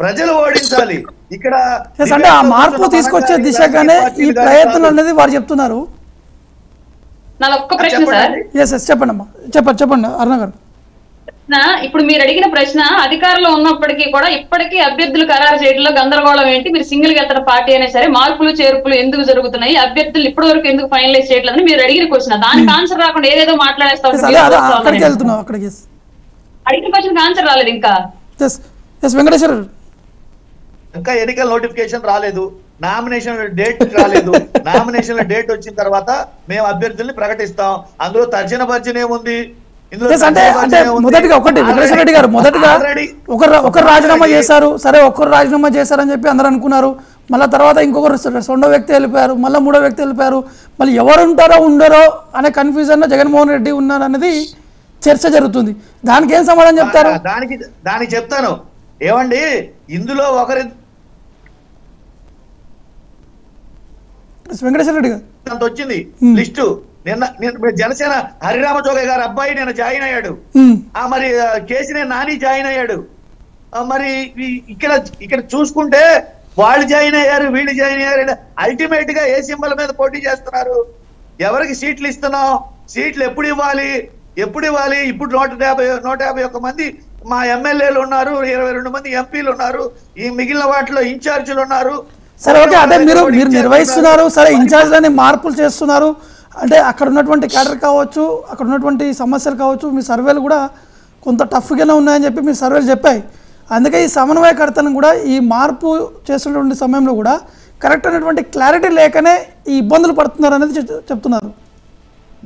ప్రజలు ఓడించాలి ఇక్కడ. అంటే ఆ మార్పు తీసుకొచ్చే దిశగానే ఈ ప్రయత్నం అనేది వారు చెప్తున్నారు. నాది ఒక్క ప్రశ్న సార్. చెప్పండి అమ్మా, చెప్పండి అరుణ గారు. ఇప్పుడు మీరు అడిగిన ప్రశ్న, అధికారంలో ఉన్నప్పటికీ కూడా ఇప్పటికీ అభ్యర్థులు ఖరారు చేయడంలో గందరగోళం ఏంటి, మీరు సింగిల్ గా వెళ్తున్న పార్టీ అయినా సరే మార్పులు చేర్పులు ఎందుకు జరుగుతున్నాయి, అభ్యర్థులు ఇప్పటి వరకు ఎందుకు ఫైనలైజ్ చేయట్లేదని మీరు అడిగిన క్వశ్చన్. దానికి ఆన్సర్ రాకుండా ఏదేదో మాట్లాడేస్తా అడిగిన క్వశ్చన్ ఆన్సర్ రాలేదు ఇంకా. వెంకటేశ్వర ఇంకా ఎన్నికల నోటిఫికేషన్ రాలేదు, నామినేషన్ డేట్ రాలేదు. నామినేషన్ డేట్ వచ్చిన తర్వాత మేము అభ్యర్థుల్ని ప్రకటిస్తాం. అందులో తర్జన భర్జన ఏముంది? అంటే మొదటిగా ఒకటి వెంకటేశ్వర రెడ్డి గారు మొదటిగా ఒకరు రాజీనామా చేశారు, సరే ఒక్కరు రాజీనామా చేశారని చెప్పి అందరూ అనుకున్నారు. మళ్ళీ తర్వాత ఇంకొకరు రెండో వ్యక్తి వెళ్ళిపోయారు, మళ్ళీ మూడో వ్యక్తి వెళ్ళిపోయారు. మళ్ళీ ఎవరు ఉంటారో ఉండరో అనే కన్ఫ్యూజన్ జగన్మోహన్ రెడ్డి ఉన్నారనేది చర్చ జరుగుతుంది. దానికి ఏం సమాధానం చెప్తారు? దానికి చెప్తాను. ఏమండి, ఇందులో ఒకరి వెంకటేశ్వర రెడ్డి గారు వచ్చింది లిస్టు. నిన్న జనసేన హరిరామ జోగయ్య గారు అబ్బాయి నిన్న జాయిన్ అయ్యాడు. మరి కేసీఆర్ నాని జాయిన్ అయ్యాడు. మరి ఇక్కడ చూసుకుంటే వాళ్ళు జాయిన్ అయ్యారు, వీళ్ళు జాయిన్ అయ్యారు. అల్టిమేట్ గా ఏ సింబల్ మీద పోటీ చేస్తున్నారు? ఎవరికి సీట్లు ఇస్తున్నాం? సీట్లు ఎప్పుడు ఇవ్వాలి? ఇప్పుడు 151 మంది మా ఎమ్మెల్యేలు ఉన్నారు, 22 మంది ఎంపీలు ఉన్నారు, ఈ మిగిలిన వాటిలో ఇన్ఛార్జీలు ఉన్నారు. సరే ఓకే, అదే మీరు నిర్వహిస్తున్నారు, సరే ఇన్ఛార్జ్లని మార్పులు చేస్తున్నారు అంటే అక్కడ ఉన్నటువంటి క్యాడర్ కావచ్చు, అక్కడ ఉన్నటువంటి సమస్యలు కావచ్చు, మీ సర్వేలు కూడా కొంత టఫ్గానే ఉన్నాయని చెప్పి మీ సర్వేలు చెప్పాయి. అందుకే ఈ సమన్వయకర్తను కూడా ఈ మార్పు చేస్తున్నటువంటి సమయంలో కూడా కరెక్ట్ అయినటువంటి క్లారిటీ లేకనే ఈ ఇబ్బందులు పడుతున్నారు అనేది చెప్తున్నారు.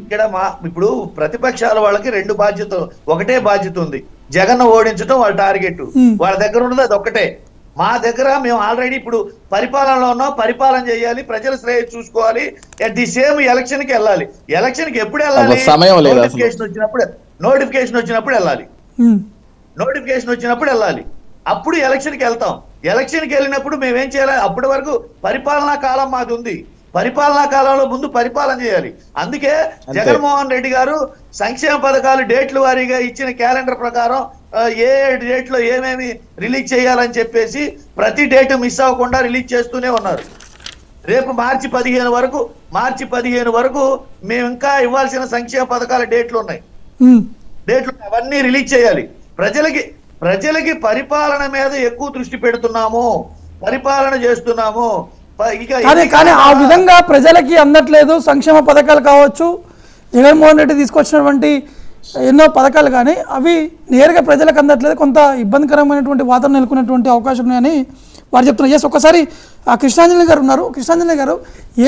ఇక్కడ ఇప్పుడు ప్రతిపక్షాల వాళ్ళకి ఒకటే బాధ్యత ఉంది, జగన్ ఓడించడం వాళ్ళ టార్గెట్. వాళ్ళ దగ్గర ఉన్నది అది ఒక్కటే. మా దగ్గర మేము ఆల్రెడీ ఇప్పుడు పరిపాలనలో ఉన్నాం, పరిపాలన చేయాలి, ప్రజల శ్రేయస్సు చూసుకోవాలి. అట్ ది సేమ్ ఎలక్షన్ కి వెళ్ళాలి. ఎలక్షన్ కి ఎప్పుడు వెళ్ళాలి? నోటిఫికేషన్ వచ్చినప్పుడు వెళ్ళాలి. అప్పుడు ఎలక్షన్ కి వెళ్తాం. ఎలక్షన్ కి వెళ్ళినప్పుడు మేమేం చేయాలి? అప్పటి వరకు పరిపాలనా కాలం మాది ఉంది. పరిపాలనా కాలంలో ముందు పరిపాలన చేయాలి. అందుకే జగన్మోహన్ రెడ్డి గారు సంక్షేమ పథకాలు డేట్లు వారీగా ఇచ్చిన క్యాలెండర్ ప్రకారం ఏ డేట్ లో ఏమేమి రిలీజ్ చేయాలని చెప్పేసి ప్రతి డేట్ మిస్ అవ్వకుండా రిలీజ్ చేస్తూనే ఉన్నారు. రేపు మార్చి 15 వరకు మేము ఇంకా ఇవ్వాల్సిన సంక్షేమ పథకాల డేట్లు ఉన్నాయి. అవన్నీ రిలీజ్ చేయాలి. ప్రజలకి పరిపాలన మీద ఎక్కువ దృష్టి పెడుతున్నాము, పరిపాలన చేస్తున్నాము. కానీ ఆ విధంగా ప్రజలకి అందట్లేదు. సంక్షేమ పథకాలు కావచ్చు, జగన్మోహన్ రెడ్డి తీసుకొచ్చినటువంటి ఎన్నో పథకాలు కానీ అవి నేరుగా ప్రజలకు అందట్లేదు. కొంత ఇబ్బందికరమైనటువంటి వాతావరణం నెలకొన్నటువంటి అవకాశం ఉన్నాయని వారు చెప్తున్నారు. ఒకసారి కృష్ణాంజలి గారు ఉన్నారు. కృష్ణాంజలి గారు,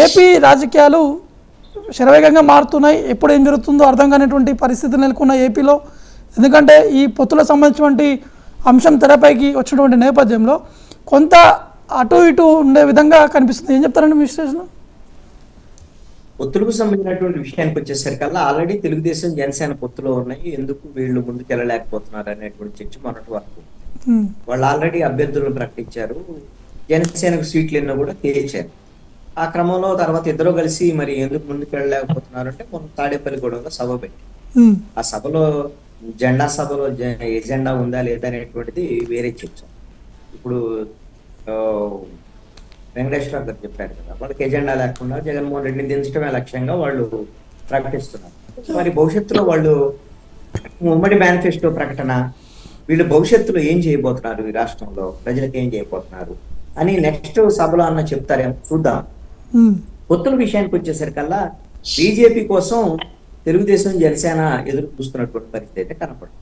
ఏపీ రాజకీయాలు శరవేగంగా మారుతున్నాయి. ఎప్పుడు ఏం జరుగుతుందో అర్థం కానిటువంటి పరిస్థితులు నెలకొన్న ఏపీలో. ఎందుకంటే ఈ పొత్తులకు సంబంధించినటువంటి అంశం తెరపైకి వచ్చినటువంటి నేపథ్యంలో కొంత అటు ఇటు ఉండే విధంగా కనిపిస్తుంది. ఏం చెప్తారండి మీ విశ్లేషణ? పొత్తులకు సంబంధించినటువంటి విషయానికి వచ్చేసరికల్లా ఆల్రెడీ తెలుగుదేశం జనసేన పొత్తులో ఉన్నాయి. ఎందుకు వీళ్ళు ముందుకు వెళ్ళలేకపోతున్నారు అనేటువంటి చర్చ మొన్నటి వరకు. వాళ్ళు ఆల్రెడీ అభ్యర్థులను ప్రకటించారు, జనసేనకు సీట్లు ఎన్నో కూడా తేల్చారు. ఆ క్రమంలో తర్వాత ఇద్దరు కలిసి మరి ఎందుకు ముందుకు వెళ్ళలేకపోతున్నారు అంటే మొన్న తాడేపల్లిగూడెంలో సభ పెట్టి, ఆ సభలో సభలో ఎజెండా ఉందా లేదా అనేటువంటిది వేరే చర్చ. ఇప్పుడు వెంకటేశ్వర గారు చెప్పారు కదా, వాళ్ళకి ఎజెండా లేకుండా జగన్మోహన్ రెడ్డిని దించడమే లక్ష్యంగా వాళ్ళు ప్రకటిస్తున్నారు. మరి భవిష్యత్తులో వాళ్ళు ఉమ్మడి మేనిఫెస్టో ప్రకటన, వీళ్ళు భవిష్యత్తులో ఏం చేయబోతున్నారు, ఈ రాష్ట్రంలో ప్రజలకు ఏం చేయబోతున్నారు అని నెక్స్ట్ సభలో అన్న చెప్తారేమో చూద్దాం. పొత్తుల విషయానికి వచ్చేసరికల్లా బీజేపీ కోసం తెలుగుదేశం జనసేన ఎదురు చూస్తున్నటువంటి పరిస్థితి అయితే కనపడుతుంది.